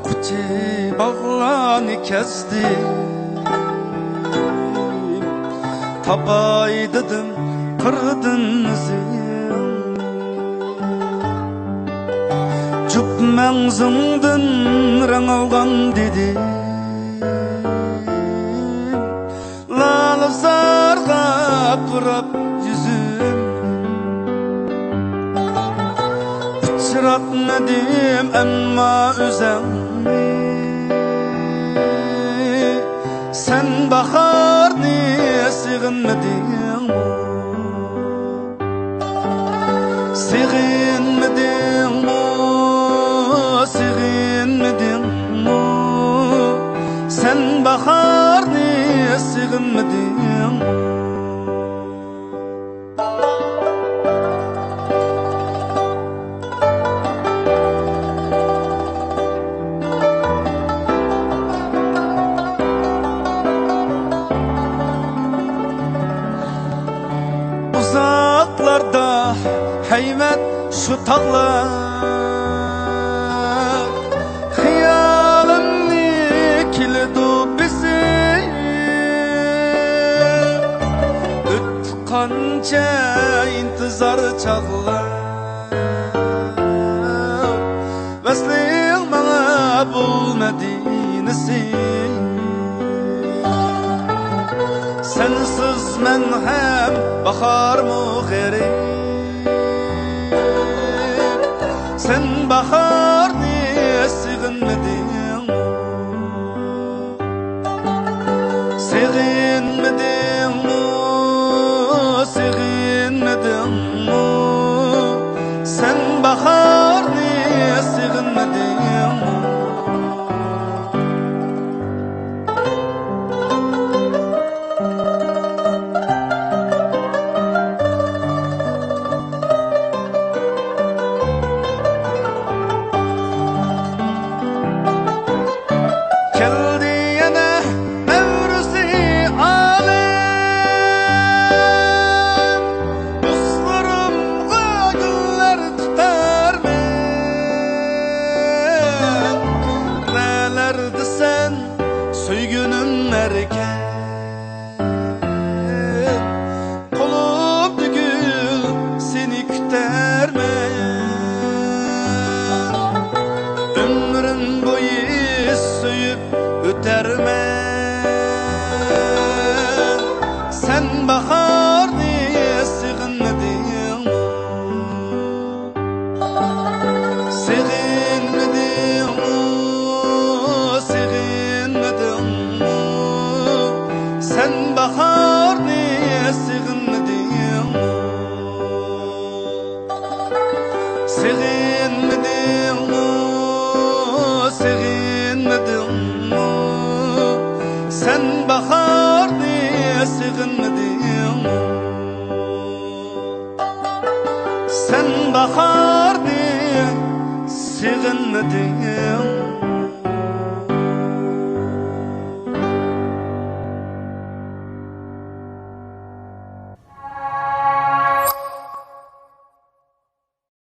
Obulqasim باغلارنى كەزدىم تاپاي دېدىم قىردىن جۈپ مەڭزىڭدىن رەڭ ئالغان دېدىم لالىزارغا بۇراپ يۈزۈمنى ئۇچراتمىدىم ئەمما ئۆزۈڭنى sen baharnı سېغىنمىدىڭمۇ سېغىنمىدىڭمۇ سېغىنمىدىڭمۇ sen baharnı سېغىنمىدىڭمۇ Uzaklarda heyvet şu tağlar Xiyallarnı kېلىدۇ بېسىپ ئۆتتى قانچە ئىنتىزار چاغlar ۋەسلىڭ ماڭا بولمىدى نېسىپ Sensiz men hem baharmı garip Sen baharnı سېغىنمىدىڭمۇ سېغىنمىدىڭمۇ سېغىنمىدىڭمۇ Sen baharnı سېغىنمىدىڭمۇ Geldi yine mevrusi alem Dostlarımga güller tutar men Nelerdi sen söygünüm erken Kolum dügül seni küter men Ömrüm boyu söyüp ötermen Sen baharnı سېغىنمىدىڭمۇ سېغىنمىدىڭمۇ سېغىنمىدىڭمۇ Sen baharnı سېغىنمىدىڭمۇ سېغىنمىدىڭمۇ سېغىنمىدىڭمۇ Sen baharnı سېغىنمىدىڭمۇ Sen baharnı سېغىنمىدىڭمۇ